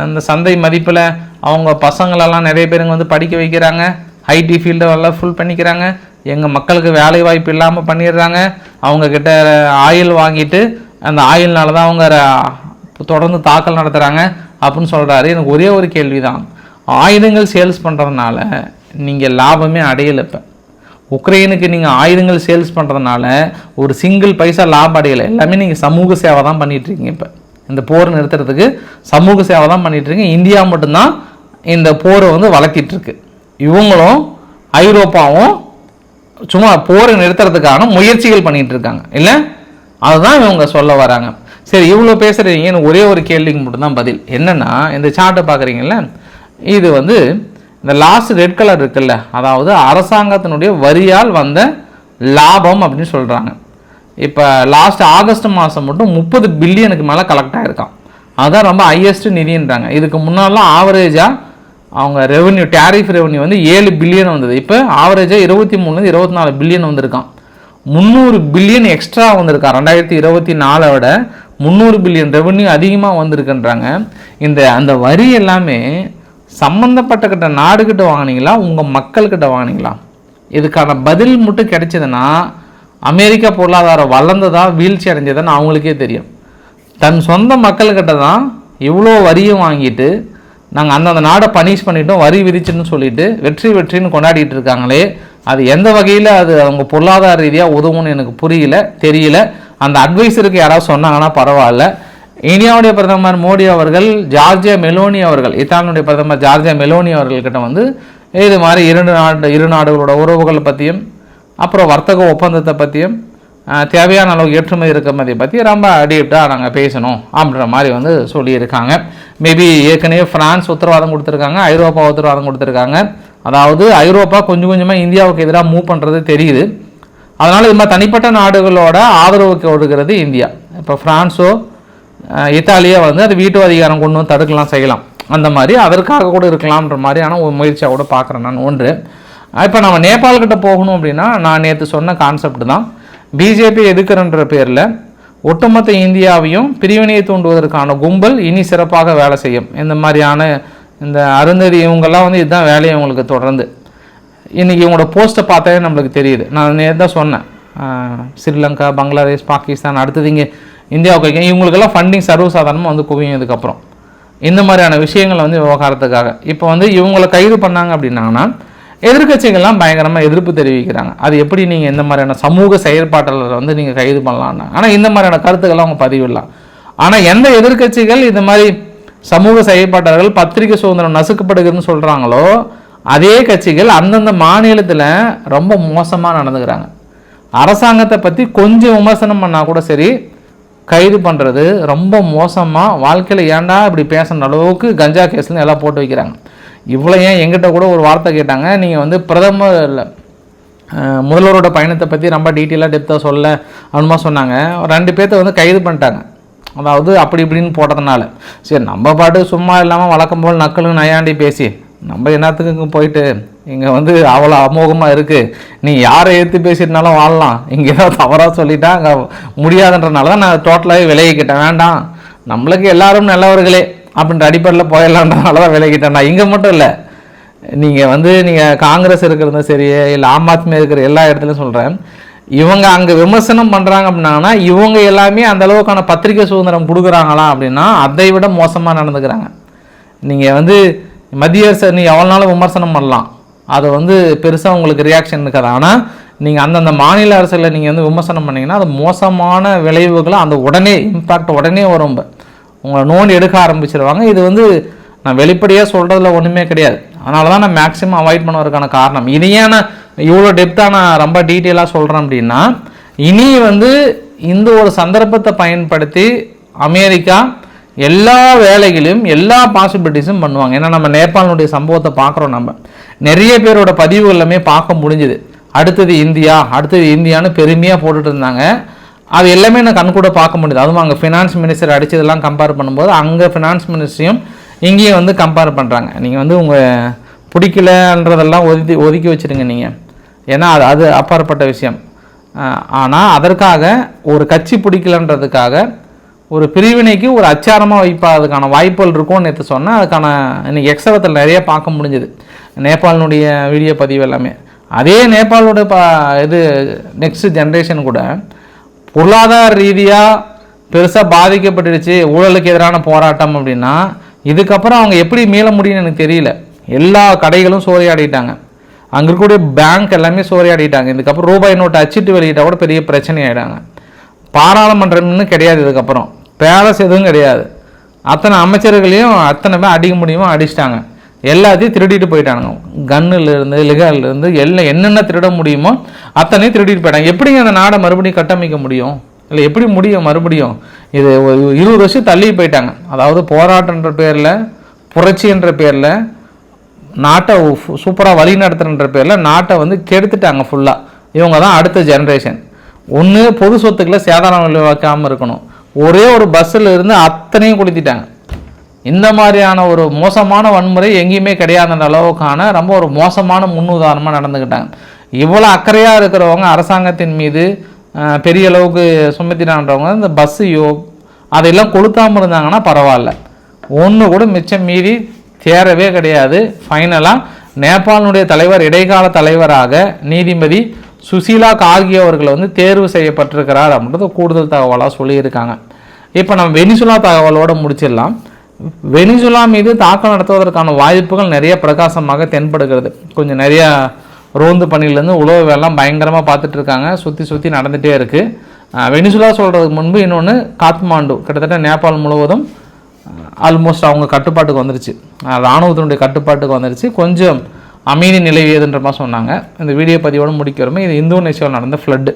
இந்த சந்தை மதிப்பில் அவங்க பசங்களெல்லாம் நிறைய பேருங்க வந்து படிக்க வைக்கிறாங்க, ஐடி ஃபீல்டெல்லாம் ஃபுல் பண்ணிக்கிறாங்க, எங்கள் மக்களுக்கு வேலை வாய்ப்பு இல்லாமல் பண்ணிடுறாங்க, அவங்கக்கிட்ட ஆயில் வாங்கிட்டு அந்த ஆயில்னால தான் அவங்க தொடர்ந்து தாக்கல் நடத்துகிறாங்க அப்படின்னு சொல்கிறாரு. எனக்கு ஒரே ஒரு கேள்வி தான், ஆயுதங்கள் சேல்ஸ் பண்ணுறதுனால நீங்கள் லாபமே அடையலை. இப்போ உக்ரைனுக்கு நீங்கள் ஆயுதங்கள் சேல்ஸ் பண்ணுறதுனால ஒரு சிங்கிள் பைசா லாபம் அடையலை. எல்லாமே நீங்கள் சமூக சேவை தான் பண்ணிகிட்ருக்கீங்க. இப்போ இந்த போர் நிறுத்துறதுக்கு சமூக சேவை தான் பண்ணிகிட்ருக்கீங்க. இந்தியா மட்டும்தான் இந்த போரை வந்து வளர்த்திட்ருக்கு. இவங்களும் ஐரோப்பாவும் சும்மா போரை நிறுத்துறதுக்கான முயற்சிகள் பண்ணிகிட்டு இருக்காங்க இல்லை, அதுதான் இவங்க சொல்ல வராங்க. சரி, இவ்வளோ பேசுகிறீங்க, ஒரே ஒரு கேள்விக்கு மட்டும்தான் பதில். என்னென்னா, இந்த சார்ட்டை பார்க்குறீங்கல்ல, இது வந்து இந்த லாஸ்ட் ரெட் கலர் இருக்குல்ல, அதாவது அரசாங்கத்தினுடைய வரியால் வந்த லாபம் அப்படின்னு சொல்கிறாங்க. இப்போ லாஸ்ட் ஆகஸ்ட் மாதம் மட்டும் 30 பில்லியனுக்கு மேலே கலெக்ட் ஆகிருக்கான். அதுதான் ரொம்ப ஹையஸ்ட் நிதின்றாங்க. இதுக்கு முன்னாலாம் ஆவரேஜாக அவங்க ரெவன்யூ, டேரிஃப் ரெவன்யூ வந்து 7 பில்லியன் வந்தது. இப்போ ஆவரேஜாக 23 24 பில்லியன் வந்திருக்கான். 300 பில்லியன் எக்ஸ்ட்ரா வந்திருக்கான். 2024 விட 300 பில்லியன் ரெவன்யூ அதிகமாக வந்திருக்குன்றாங்க. அந்த வரி எல்லாமே சம்மந்தப்பட்ட நாடுகிட்ட வாங்கினீங்களா, உங்கள் மக்கள்கிட்ட வாங்கினீங்களா? இதுக்கான பதில் மட்டும் கிடைச்சதுன்னா அமெரிக்கா பொருளாதாரம் வளர்ந்ததா வீழ்ச்சி அடைஞ்சதுன்னு அவங்களுக்கே தெரியும். தன் சொந்த மக்கள்கிட்ட தான் இவ்வளோ வரியும் வாங்கிட்டு நாங்கள் அந்தந்த நாடை பனிஷ் பண்ணிட்டோம், வரி விதிச்சுன்னு சொல்லிட்டு வெற்றின்னு கொண்டாடிட்டு இருக்காங்களே, அது எந்த வகையில் அது அவங்க பொருளாதார ரீதியாக உதவும்னு எனக்கு தெரியல. அந்த அட்வைஸருக்கு யாராவது சொன்னாங்கன்னா பரவாயில்ல. இந்தியாவுடைய பிரதமர் மோடி அவர்கள் ஜார்ஜியா மெலோனி அவர்கள், இத்தாலியுடைய பிரதமர் ஜார்ஜியா மெலோனி அவர்கள்கிட்ட வந்து இது மாதிரி இரு நாடுகளோட உறவுகளை பற்றியும் அப்புறம் வர்த்தக ஒப்பந்தத்தை பற்றியும் தேவையான அளவு ஏற்றுமதி இறக்குமதியை பற்றி ரொம்ப டீப்டாக நாங்கள் பேசணும் அப்படின்ற மாதிரி வந்து சொல்லியிருக்காங்க. மேபி ஏற்கனவே ஃப்ரான்ஸ் உத்தரவாதம் கொடுத்துருக்காங்க, ஐரோப்பா உத்தரவாதம் கொடுத்துருக்காங்க. அதாவது ஐரோப்பா கொஞ்சம் கொஞ்சமாக இந்தியாவுக்கு எதிராக மூவ் பண்ணுறது தெரியுது. அதனால் இது மாதிரி தனிப்பட்ட நாடுகளோட ஆதரவுக்கு கொடுக்கிறது இந்தியா. இப்போ ஃப்ரான்ஸோ இத்தாலியோ வந்து அது வீட்டு அதிகாரம் கொண்டு வந்து தடுக்கலாம், செய்யலாம். அந்த மாதிரி அதற்காக கூட இருக்கலாம்ன்ற மாதிரியான ஒரு முயற்சியாக கூட பார்க்குறேன் நான். ஒன்று, இப்போ நம்ம நேபாள்கிட்ட போகணும் அப்படின்னா நான் நேற்று சொன்ன கான்செப்ட் தான். பிஜேபி எதுக்குறன்ற பேரில் ஒட்டுமொத்த இந்தியாவையும் பிரிவினையை தூண்டுவதற்கான கும்பல் இனி சிறப்பாக வேலை செய்யும். இந்த மாதிரியான இந்த அருந்ததி இவங்கெல்லாம் வந்து இதுதான் வேலையை அவங்களுக்கு தொடர்ந்து. இன்றைக்கி இவங்களோட போஸ்ட்டை பார்த்தாலே நம்மளுக்கு தெரியுது. நான் நேற்று தான் சொன்னேன், ஸ்ரீலங்கா, பங்களாதேஷ், பாகிஸ்தான், அடுத்தது இங்கே இந்தியாவுக்கு இவங்களுக்கெல்லாம் ஃபண்டிங் சர்வசாதாரணமாக வந்து குவியும். இதுக்கப்புறம் இந்த மாதிரியான விஷயங்களை வந்து விவகாரத்துக்காக இப்போ வந்து இவங்களை கைது பண்ணாங்க அப்படின்னாங்கன்னா எதிர்கட்சிகள்லாம் பயங்கரமாக எதிர்ப்பு தெரிவிக்கிறாங்க. அது எப்படி நீங்கள் இந்த மாதிரியான சமூக செயற்பாட்டாளரை வந்து நீங்கள் கைது பண்ணலான்னா, ஆனால் இந்த மாதிரியான கருத்துக்கள்லாம் அவங்க பதிவிடலாம். ஆனால் எந்த எதிர்கட்சிகள் இந்த மாதிரி சமூக செயற்பாட்டாளர்கள் பத்திரிகை சுதந்திரம் நசுக்கப்படுகிறதுன்னு சொல்கிறாங்களோ அதே கட்சிகள் அந்தந்த மாநிலத்தில் ரொம்ப மோசமாக நடந்துக்கிறாங்க. அரசாங்கத்தை பற்றி கொஞ்சம் விமர்சனம் பண்ணால் கூட சரி, கைது பண்ணுறது ரொம்ப மோசமாக, வாழ்க்கையில் ஏன்டா இப்படி பேசுகிற அளவுக்கு கஞ்சா கேஸ்ன்னு எல்லாம் போட்டு வைக்கிறாங்க. இவ்வளோ ஏன் எங்கிட்ட கூட ஒரு வார்த்தை கேட்டாங்க, நீங்கள் வந்து பிரதமர் முதல்வரோட பயணத்தை பற்றி ரொம்ப டீட்டெயிலாக டெப்த்தாக சொல்ல அப்படிமா சொன்னாங்க. 2 பேர்த்த வந்து கைது பண்ணிட்டாங்க. அதாவது அப்படி இப்படின்னு போட்டதுனால சரி நம்ம பாட்டு சும்மா இல்லாமல் வழக்கம் போல் நக்கலும் நையாண்டி பேசி நம்ம என்னத்துக்கு போயிட்டு இங்கே வந்து அவ்வளோ அமோகமாக இருக்குது, நீ யாரை எடுத்து பேசிட்டுனாலும் வாழலாம், இங்கே ஏதாவது தவறாக சொல்லிட்டா அங்கே முடியாதுன்றனால தான் நான் டோட்டலாகவே விலகிக்கிட்டேன். வேண்டாம், நம்மளுக்கு எல்லாரும் நல்லவர்களே அப்படின்ற அடிப்படையில் போயிடலான்றனால தான் விலகிட்டேன். நான் இங்கே மட்டும் இல்லை, நீங்கள் காங்கிரஸ் இருக்கிறதும் சரி, இல்லை ஆம் ஆத்மி இருக்கிற எல்லா இடத்துலையும் சொல்கிறேன், இவங்க அங்கே விமர்சனம் பண்ணுறாங்க அப்படின்னா இவங்க எல்லாமே அந்த அளவுக்கான பத்திரிகை சுதந்திரம் கொடுக்குறாங்களா அப்படின்னா அதை விட மோசமாக நடந்துக்கிறாங்க. நீங்கள் வந்து மத்திய அரசு நீ எவ்வளோ நாளும் விமர்சனம் பண்ணலாம், அதை வந்து பெருசாக உங்களுக்கு ரியாக்ஷன் இருக்காது. ஆனால் நீங்கள் அந்தந்த மாநில அரசுகளை நீங்கள் வந்து விமர்சனம் பண்ணிங்கன்னா அது மோசமான விளைவுகளை அந்த உடனே இம்பேக்ட் உடனே வரும், உங்களை நோண்டி எடுக்க ஆரம்பிச்சிருவாங்க. இது வந்து நான் வெளிப்படையாக சொல்கிறதுல ஒன்றுமே கிடையாது. அதனால தான் நான் மேக்ஸிமம் அவாய்ட் பண்ணுவதற்கான காரணம். இதையே நான் இவ்வளோ டெப்த்தாக நான் ரொம்ப டீட்டெயிலாக சொல்கிறேன் அப்படின்னா, இனி வந்து இந்த ஒரு சந்தர்ப்பத்தை பயன்படுத்தி அமெரிக்கா எல்லா வேலைகளையும் எல்லா பாசிபிலிட்டிஸும் பண்ணுவாங்க. ஏன்னா நம்ம நேபாளுடைய சம்பவத்தை பார்க்குறோம், நம்ம நிறைய பேரோட பதிவுகள் எல்லாமே பார்க்க முடிஞ்சுது. அடுத்தது இந்தியான்னு பெருமையாக போட்டுட்டு இருந்தாங்க. அது எல்லாமே நான் கண் கூட பார்க்க முடியுது. அதுவும் அங்கே ஃபினான்ஸ் மினிஸ்டர் அடித்ததெல்லாம் கம்பேர் பண்ணும்போது அங்கே ஃபினான்ஸ் மினிஸ்டரையும் இங்கேயும் வந்து கம்பேர் பண்ணுறாங்க. நீங்கள் வந்து உங்கள் பிடிக்கலன்றதெல்லாம் ஒதுக்கி வச்சுருங்க நீங்கள், ஏன்னா அது அப்பாற்பட்ட விஷயம். ஆனால் அதற்காக ஒரு கட்சி பிடிக்கலன்றதுக்காக ஒரு பிரிவினைக்கு ஒரு அச்சாரமாக வைப்பதுக்கான வாய்ப்புகள் இருக்கும்னு நேற்று சொன்னால் அதுக்கான இன்றைக்கி எக்ஸவத்தில் நிறைய பார்க்க முடிஞ்சுது. நேபாளினுடைய வீடியோ பதிவு எல்லாமே அதே நேபாளோட இது நெக்ஸ்ட் ஜென்ரேஷன் கூட பொருளாதார ரீதியாக பெருசாக பாதிக்கப்பட்டுடுச்சு, ஊழலுக்கு எதிரான போராட்டம் அப்படின்னா இதுக்கப்புறம் அவங்க எப்படி மீள முடியும்னு எனக்கு தெரியல. எல்லா கடைகளும் சோறையாடிட்டாங்க. அங்கே இருக்கக்கூடிய பேங்க் எல்லாமே சோறையாடிட்டாங்க. இதுக்கப்புறம் ரூபாய் நோட்டு அச்சிட்டு வெளியிட்டால் கூட பெரிய பிரச்சனை ஆகிடாங்க. பாராளுமன்றம்னு கிடையாது, இதுக்கப்புறம் பேலஸ் எதுவும் கிடையாது. அத்தனை அமைச்சர்களையும் அத்தனை பேர் அடிக்க முடியுமோ அடிச்சிட்டாங்க. எல்லாத்தையும் திருடிட்டு போயிட்டாங்க. கன்னுலேருந்து லிகாலிருந்து எல்லாம் என்னென்ன திருட முடியுமோ அத்தனையும் திருடிட்டு போயிட்டாங்க. எப்படிங்க அந்த நாடை மறுபடியும் கட்டமைக்க முடியும்? இல்லை எப்படி முடியும் மறுபடியும்? இது 20 வருஷம் தள்ளி போயிட்டாங்க. அதாவது போராட்டன்ற பேரில், புரட்சி என்ற பேரில், நாட்டை சூப்பராக வழி நடத்துகிற பேரில் நாட்டை வந்து கெடுத்துட்டாங்க ஃபுல்லாக. இவங்க தான் அடுத்த ஜென்ரேஷன். ஒன்று பொது சொத்துக்களை சேதாரம் விளைவிக்காமல் இருக்கணும். ஒரே ஒரு பஸ்ஸில் இருந்து அத்தனையும் கொளுத்திட்டாங்க. இந்த மாதிரியான ஒரு மோசமான வன்முறை எங்கேயுமே கிடையாதுன்ற அளவுக்கான ரொம்ப ஒரு மோசமான முன்னுதாரணமாக நடந்துக்கிட்டாங்க. இவ்வளோ அக்கறையாக இருக்கிறவங்க அரசாங்கத்தின் மீது பெரிய அளவுக்கு சுமத்தினான்றவங்க இந்த பஸ்ஸையோ அதையெல்லாம் கொளுத்தாமல் இருந்தாங்கன்னா பரவாயில்ல. ஒன்று கூட மிச்சம் மீறி தேரவே கிடையாது. ஃபைனலாக நேபாளினுடைய தலைவர், இடைக்கால தலைவராக நீதிபதி சுசீலா கார்கி அவர்கள் வந்து தேர்வு செய்யப்பட்டிருக்கிறார் அப்படின்றது கூடுதல் தகவலாக சொல்லியிருக்காங்க. இப்போ நம்ம வெனிசுலா தகவலோடு முடிச்சிடலாம். வெனிசுலா மீது தாக்கம் நடத்துவதற்கான வாய்ப்புகள் நிறைய பிரகாசமாக தென்படுகிறது. கொஞ்சம் நிறையா ரோந்து பணியிலேருந்து உழவு வேலைலாம் பயங்கரமாக பார்த்துட்ருக்காங்க. சுற்றி நடந்துகிட்டே இருக்குது. வெனிசுலா சொல்கிறதுக்கு முன்பு இன்னொன்று காத்மாண்டு, கிட்டத்தட்ட நேபாள் முழுவதும் ஆல்மோஸ்ட் அவங்க கட்டுப்பாட்டுக்கு வந்துருச்சு, இராணுவத்தினுடைய கட்டுப்பாட்டுக்கு வந்துருச்சு. கொஞ்சம் அமைதி நிலவியதுன்ற மாதிரி சொன்னாங்க. இந்த வீடியோ பதிவோடு முடிக்கிறோமே. இது இந்தோனேஷியாவில் நடந்த ஃப்ளட்டு.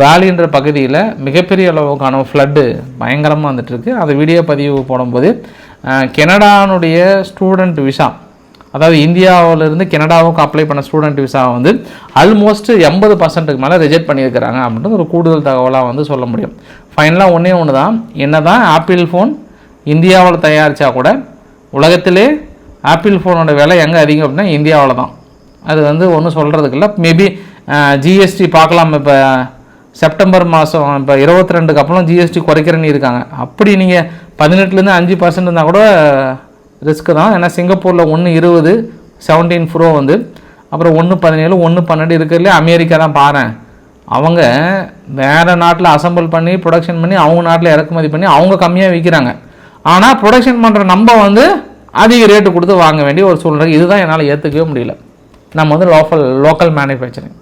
பாலின்ற பகுதியில் மிகப்பெரிய அளவுக்கான ஃப்ளட்டு பயங்கரமாக வந்துட்டுருக்கு. அந்த வீடியோ பதிவு போடும்போது கனடானுடைய ஸ்டூடெண்ட் விசா, அதாவது இந்தியாவிலேருந்து கனடாவுக்கு அப்ளை பண்ண ஸ்டூடெண்ட் விசாவை வந்து ஆல்மோஸ்ட் 80% மேலே ரிஜெக்ட் பண்ணியிருக்கிறாங்க அப்படின்றது ஒரு கூடுதல் தகவலாக வந்து சொல்ல முடியும். ஃபைனலாக ஒன்று தான், என்ன தான் ஆப்பிள் ஃபோன் இந்தியாவில் தயாரித்தா கூட உலகத்திலே ஆப்பிள் ஃபோனோட விலை எங்கே அதிகம் அப்படின்னா இந்தியாவில் தான். அது வந்து ஒன்றும் சொல்கிறதுக்கு இல்லை. மேபி ஜிஎஸ்டி பார்க்கலாம். இப்போ செப்டம்பர் மாதம் இப்போ 22க்கு அப்புறம் ஜிஎஸ்டி குறைக்கிறேன்னு இருக்காங்க. அப்படி நீங்கள் 18லேருந்து 5% இருந்தால் கூட ரிஸ்க்கு தான். ஏன்னா சிங்கப்பூரில் 1.20 17 ப்ரோ வந்து, அப்புறம் 1.17 1.12 இருக்கிறதுலே அமெரிக்கா தான் பாரு. அவங்க வேறு நாட்டில் அசம்பிள் பண்ணி ப்ரொடக்ஷன் பண்ணி அவங்க நாட்டில் இறக்குமதி பண்ணி அவங்க கம்மியாக விற்கிறாங்க. ஆனால் ப்ரொடக்ஷன் பண்ணுற நம்ம வந்து அதிக ரேட்டு கொடுத்து வாங்க வேண்டிய ஒரு சூழ்நிலை. இதுதான் என்னால் ஏற்றுக்கவே முடியல. நம்ம வந்து லோக்கல் மேனுஃபேக்சரிங்,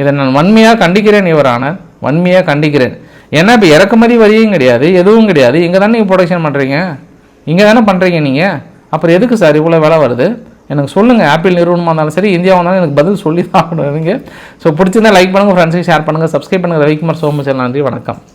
இதை நான் வன்மையாக கண்டிக்கிறேன். இவரான வன்மையாக கண்டிக்கிறேன். ஏன்னா இப்போ இறக்குமதி வரியும் கிடையாது, எதுவும் கிடையாது. இங்கே தானே நீங்கள் ப்ரொடக்ஷன் பண்ணுறீங்க, இங்கே தானே பண்ணுறீங்க நீங்கள். அப்புறம் எதுக்கு சார் இவ்வளோ விலை வருது? எனக்கு சொல்லுங்கள். ஆப்பிள் நிறுவனமாக இருந்தாலும் சரி, இந்தியாவாக இருந்தாலும் எனக்கு பதில் சொல்லி தான் ஆகணும் நீங்கள். ஸோ பிடிச்சிருந்தா லைக் பண்ணுங்கள், ஃப்ரெண்ட்ஸுக்கு ஷேர் பண்ணுங்கள், சப்ஸ்கிரைப் பண்ணுங்கள். ரவிக்குமார் சோமச்சல். நன்றி, வணக்கம்.